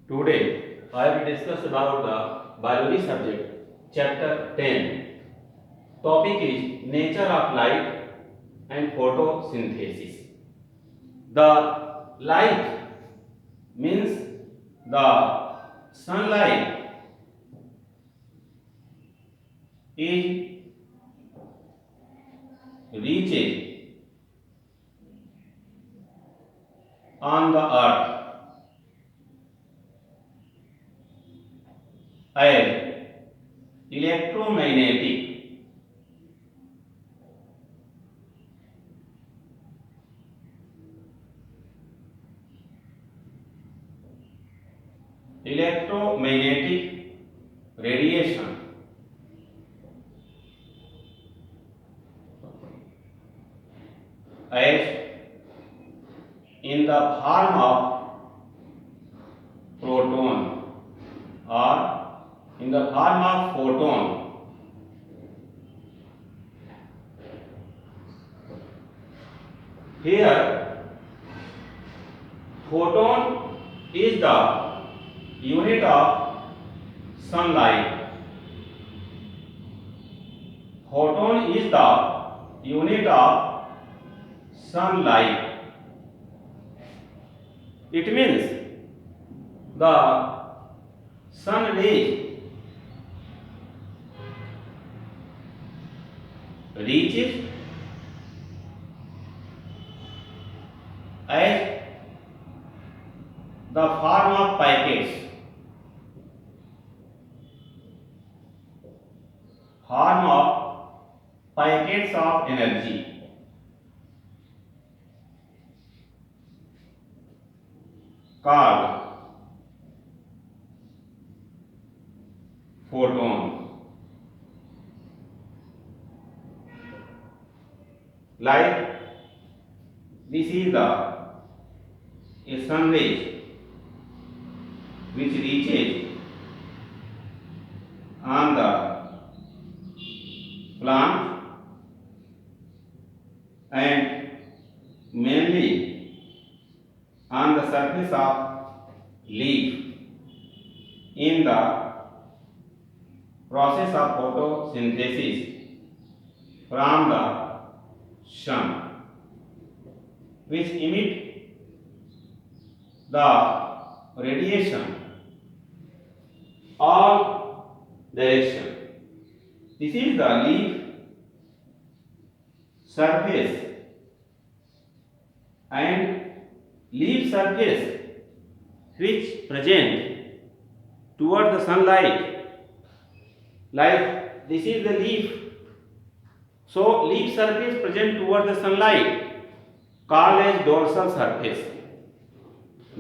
Today I will discuss about the biology subject, chapter 10. Topic is nature of light and photosynthesis. The light means the sunlight is reaches on the earth as electromagnetic electromagnetic radiation as in the form of proton or in the form of photon. Here photon is the unit of sunlight. Photon is the unit of sunlight. It means the sun rays reaches as the form of packets, of energy. Called photon. Like this is the a sun ray which reaches on the plant and mainly on the surface of leaf in the process of photosynthesis from the sun, which emit the radiation all direction. This is the leaf surface, and leaf surface which present toward the sunlight, like this is the leaf. So leaf surface present toward the sunlight called as dorsal surface.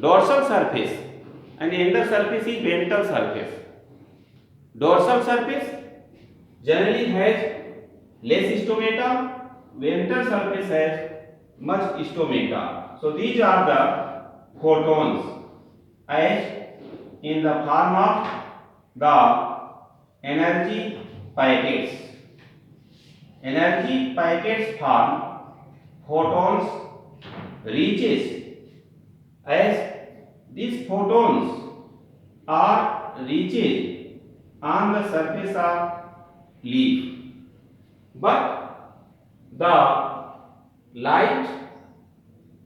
Dorsal surface, and the other surface is ventral surface. Dorsal surface generally has less stomata, ventral surface has much stomata. So these are the photons as in the form of the energy packets. Energy packets form photons reaches as these photons are reaches on the surface of leaf. But the light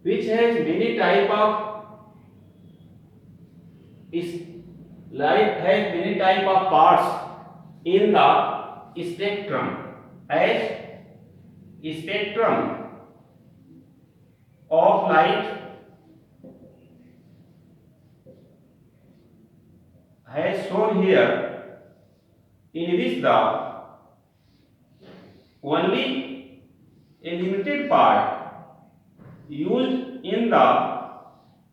which has many type of parts in the spectrum, as spectrum of light has shown here, in which the only a limited part used in the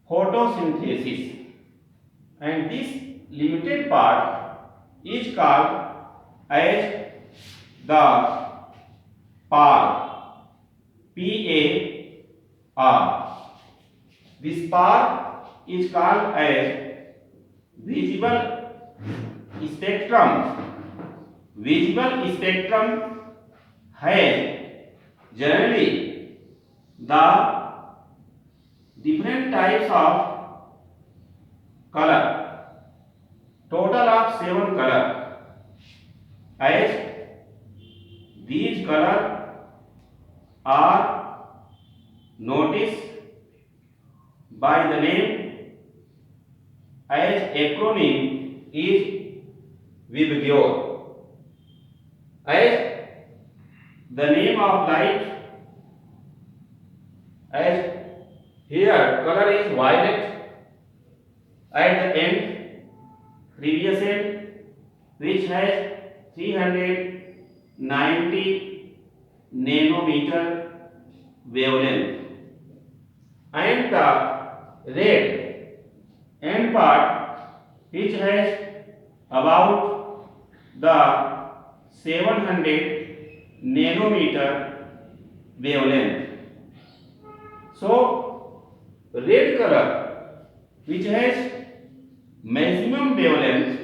photosynthesis, and this limited part is called as the PAR. PAR. This PAR is called as visible spectrum. Visible spectrum has generally the different types of color. total of 7 color, as these color are noticed by the name as acronym is VIBGYOR, as the name of light, as here color is violet at the end, previous end, which has 390 nanometer wavelength, and the red end part, which has about the 700 nanometer wavelength. So red color, which has maximum wavelength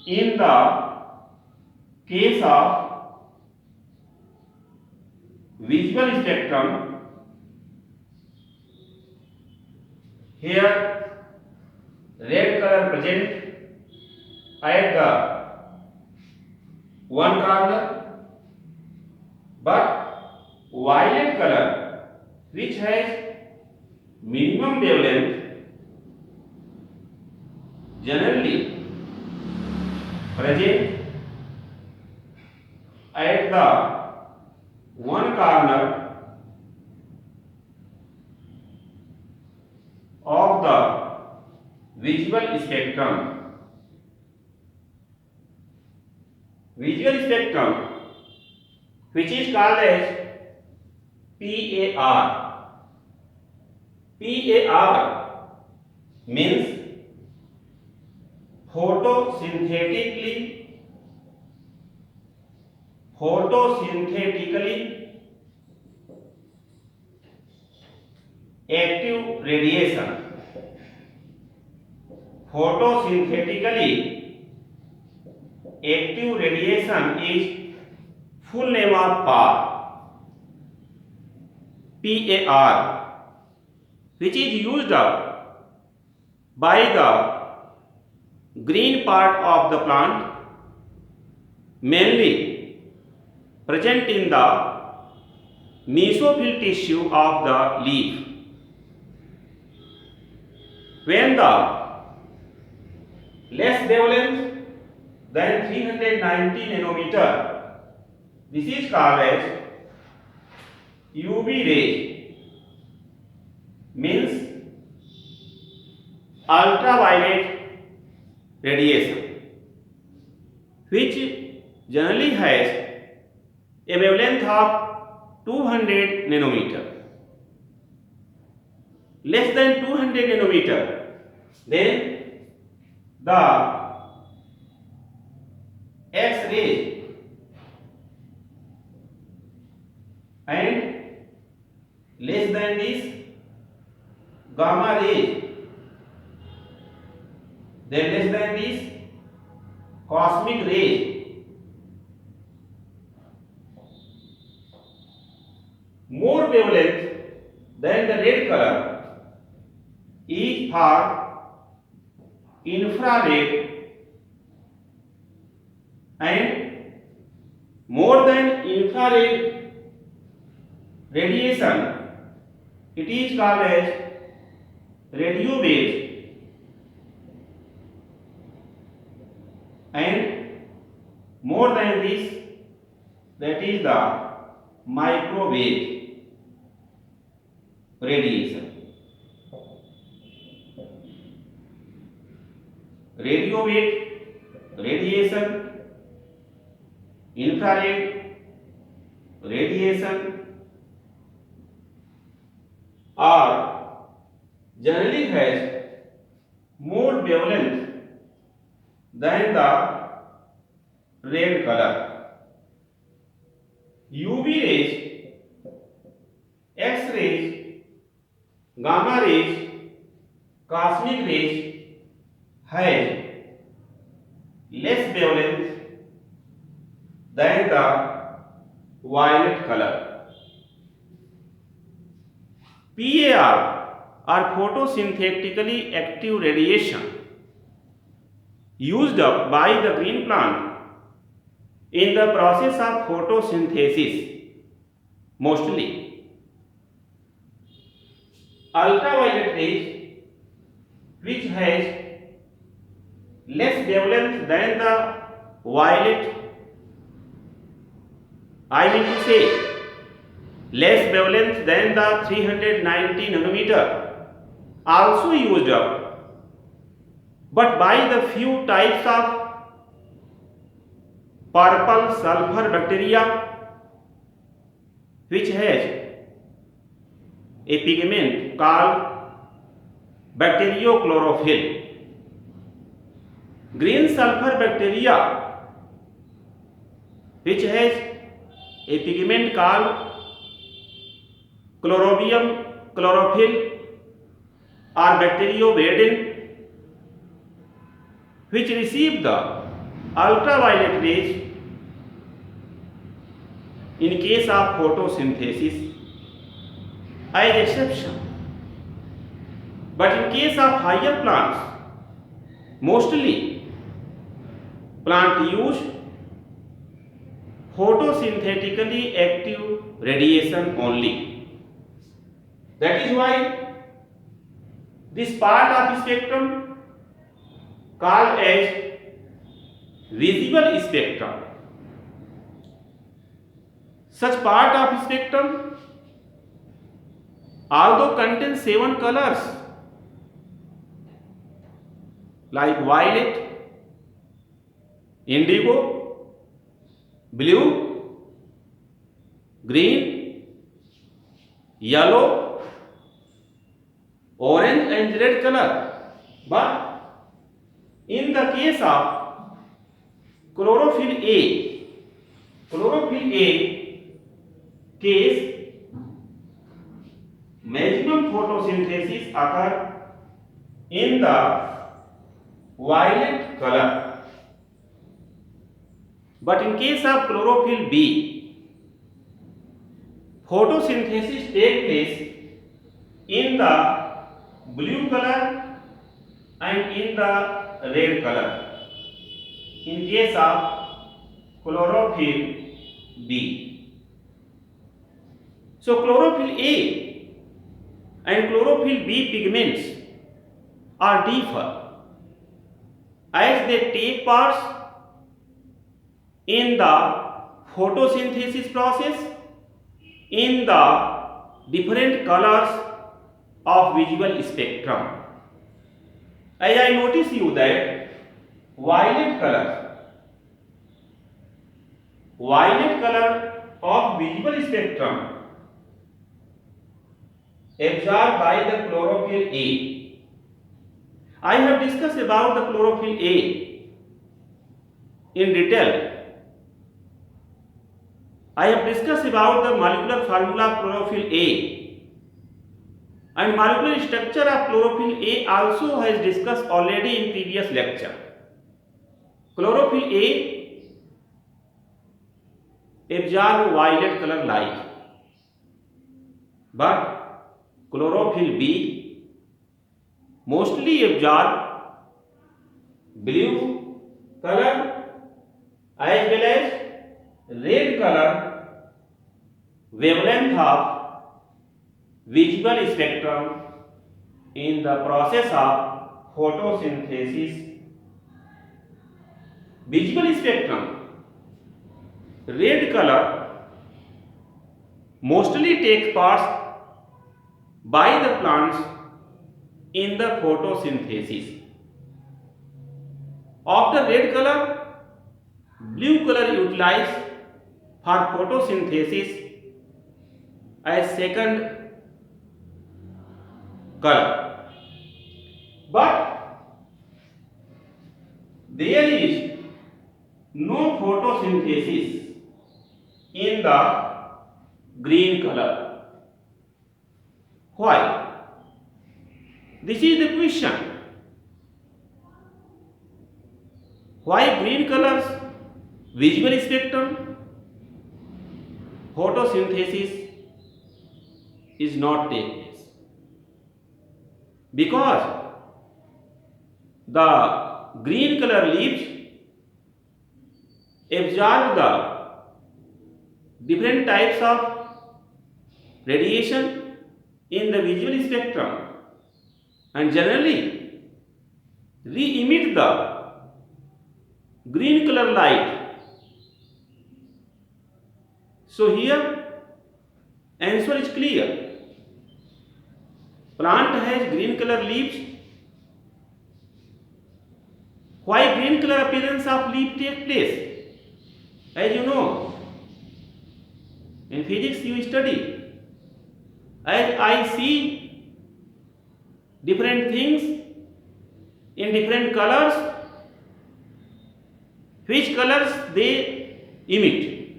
in the case of visible spectrum, here red color present at the one corner, but violet color, which has minimum wavelength, generally present at the one corner of the visual spectrum. Visual spectrum, which is called as PAR. PAR means photosynthetically active radiation. Photosynthetically active radiation is full name of PAR, which is used up by the green part of the plant, mainly present in the mesophyll tissue of the leaf. When the less wavelength than 390 nanometer, this is called as UV ray, means ultraviolet radiation, which generally has a wavelength of 200 nanometer. Less than 200 nanometer, then the X-ray and less than this gamma ray, then less than this cosmic ray. More wavelength than the red color is for infrared, and more than infrared radiation, it is called as radio wave, and more than this, that is the microwave radiation. Radio wave radiation, infrared radiation are generally has more wavelength than the red color. UV rays, X-rays, gamma rays, cosmic rays has less wavelength than the violet color. PAR or photosynthetically active radiation used up by the green plant in the process of photosynthesis. Mostly ultraviolet rays, which has less wavelength than the violet, I mean to say less wavelength than the 390 nanometer, also used up, but by the few types of purple sulfur bacteria, which has a pigment called bacteriochlorophyll. Green sulfur bacteria, which has a pigment called chlorobium chlorophyll or bacteriobedin, which receive the ultraviolet rays in case of photosynthesis as exception. But in case of higher plants, mostly plant use photosynthetically active radiation only. That is why this part of spectrum called as visible spectrum. Such part of spectrum, although contains 7 colors like violet, indigo, blue, green, yellow, orange and red color, but in the case of chlorophyll A case, maximum photosynthesis occur in the violet color, but in case of chlorophyll B, photosynthesis takes place in the blue color and in the red color in case of chlorophyll B. So chlorophyll A and chlorophyll B pigments are differ as they take part in the photosynthesis process in the different colors of visual spectrum. As I notice you that violet color of visual spectrum absorbed by the chlorophyll A. I have discussed about the chlorophyll A in detail. I have discussed about the molecular formula of chlorophyll A, and molecular structure of chlorophyll A also has discussed already in previous lecture. Chlorophyll A absorb violet color light, but chlorophyll B mostly absorb blue color as well as red color wavelength of visible spectrum in the process of photosynthesis. Visible spectrum, red color mostly takes part by the plants in the photosynthesis. After red color, blue color utilized for photosynthesis as second color. But there is no photosynthesis in the green color. Why? This is the question. Why green colors visual spectrum photosynthesis is not take place? Because the green color leaves absorb the different types of radiation in the visual spectrum and generally re-emit the green color light. So here answer is clear. Plant has green color leaves. Why green color appearance of leaf take place? As you know, in physics you study. As I see different things in different colors, which colors they emit,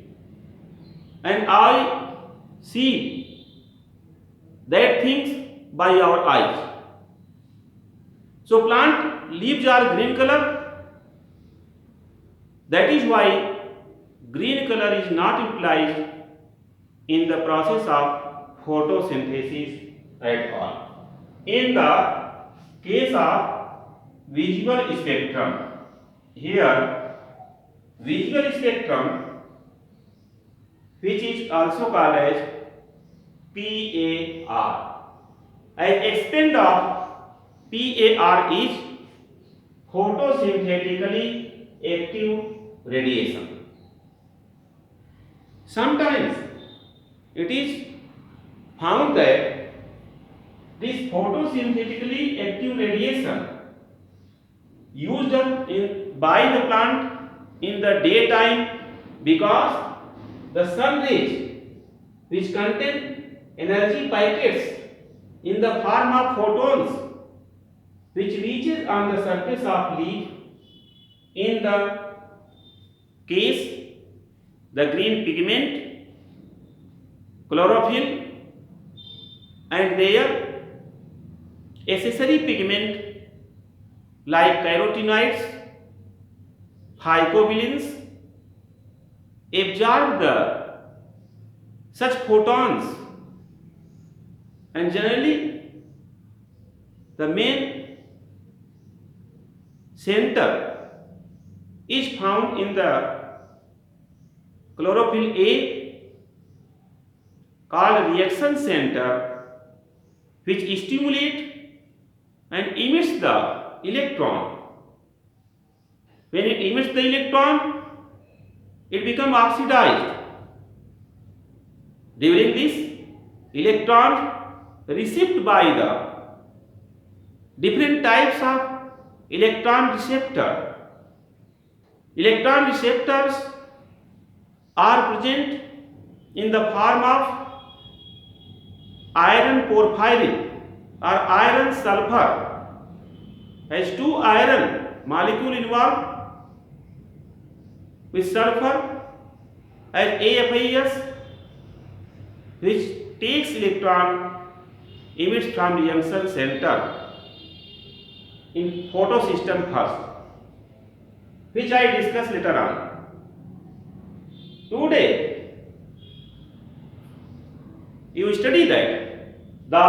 and I see that things by our eyes. So plant leaves are green color. That is why green color is not utilized in the process of photosynthesis at all. In the case of visual spectrum, here visual spectrum, which is also called as PAR. An extent of PAR is photosynthetically active radiation. Sometimes it is found that this photosynthetically active radiation used up by the plant in the daytime because the sun rays which contain energy packets in the form of photons which reaches on the surface of leaf, in the case the green pigment, chlorophyll and their accessory pigment like carotenoids, phycobilins absorb such photons, and generally the main center is found in the chlorophyll A, called reaction center, which stimulate and emits the electron. When it emits the electron, it becomes oxidized. During this, electron received by the different types of electron receptor. Electron receptors are present in the form of iron porphyrin or iron sulfur. Has two iron molecule involved with sulfur as AFIS, which takes electron emits from reaction center in photosystem first, which I discuss later on. Today, you study that the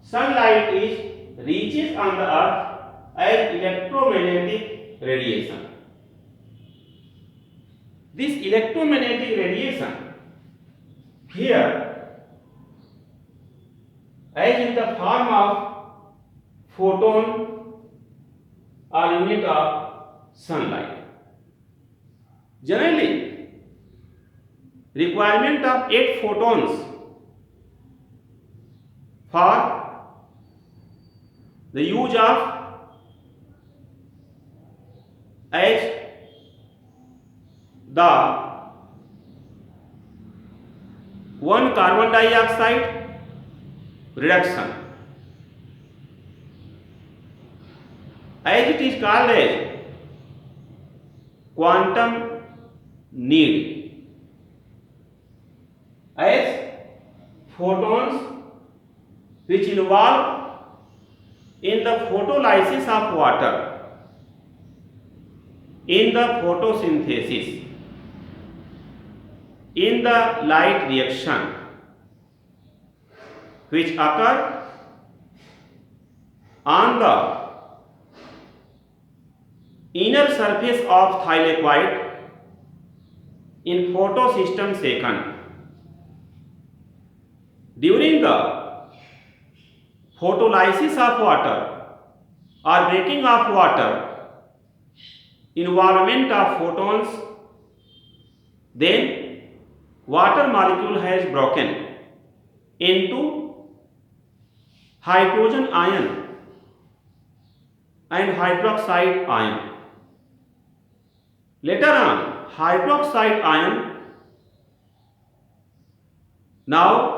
sunlight reaches on the earth as electromagnetic radiation. This electromagnetic radiation here as in the form of photon or unit of sunlight. Generally, requirement of 8 photons for the use of as the 1 carbon dioxide reduction, as it is called as quantum need, as photons which involve in the photolysis of water in the photosynthesis in the light reaction which occur on the inner surface of thylakoid in photosystem second. During the photolysis of water or breaking of water, involvement of photons, then water molecule has broken into hydrogen ion and hydroxide ion. Later on, hydroxide ion now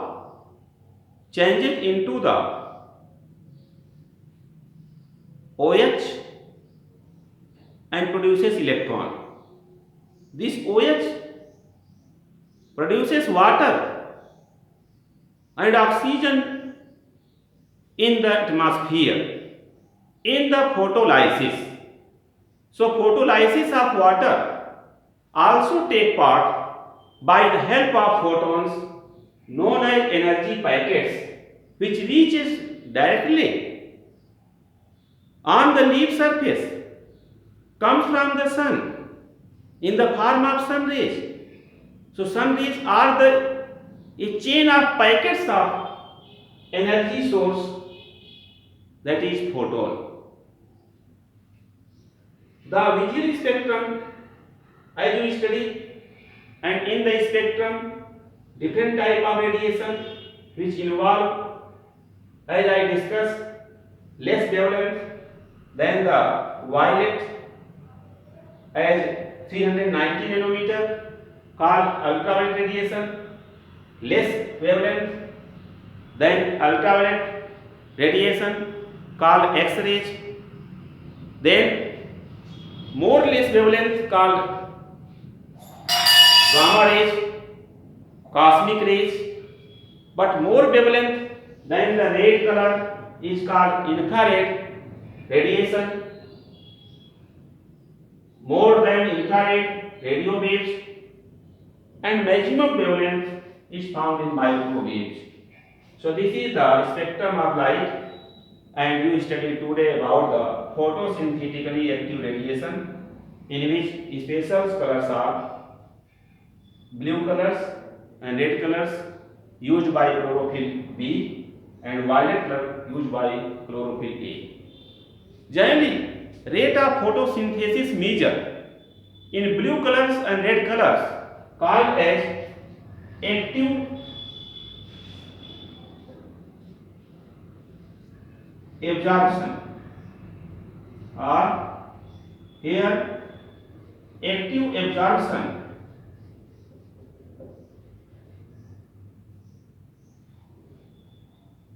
changes into the OH and produces electron. This OH produces water and oxygen in the atmosphere in the photolysis. So photolysis of water also take part by the help of photons known as energy packets, which reaches directly on the leaf surface, comes from the sun in the form of sun rays. So sun rays are a chain of packets of energy source, that is photon. The visual spectrum, as you study, and in the spectrum different type of radiation which involve, as I discussed, less wavelength than the violet as 390 nanometer called ultraviolet radiation, less wavelength than ultraviolet radiation called X-rays, then more less wavelength called gamma rays, cosmic rays, but more wavelength than the red color is called infrared radiation, more than infrared radio waves, and maximum wavelength is found in microwaves. So this is the spectrum of light, and you study today about the photosynthetically active radiation, in which special colors are blue colors and red colors used by chlorophyll B and violet color used by chlorophyll A. Generally, rate of photosynthesis measured in blue colors and red colors called as active absorption, or here active absorption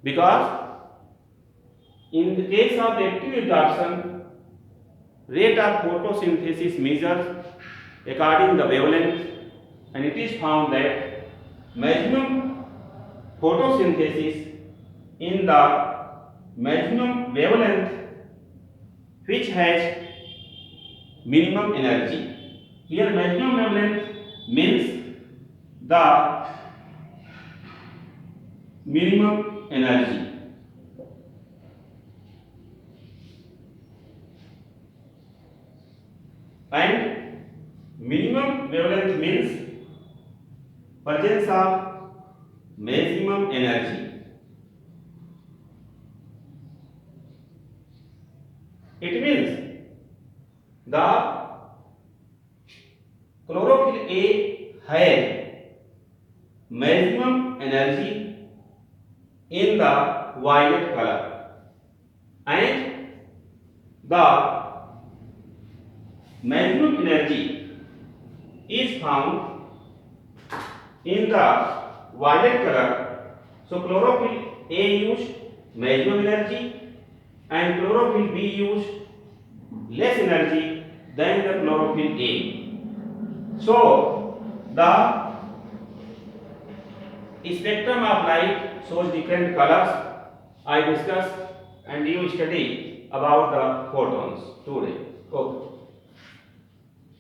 because in the case of active absorption, rate of photosynthesis measured according to the wavelength, and it is found that maximum photosynthesis in the maximum wavelength which has minimum energy. Here maximum wavelength means the minimum energy. And minimum wavelength means presence of maximum energy. It means the chlorophyll A has maximum energy in the violet color, and the maximum energy is found in the violet color. So chlorophyll A used maximum energy and chlorophyll B used less energy than the chlorophyll A. So the spectrum of light shows different colors. I discussed and you study about the photons today. Okay.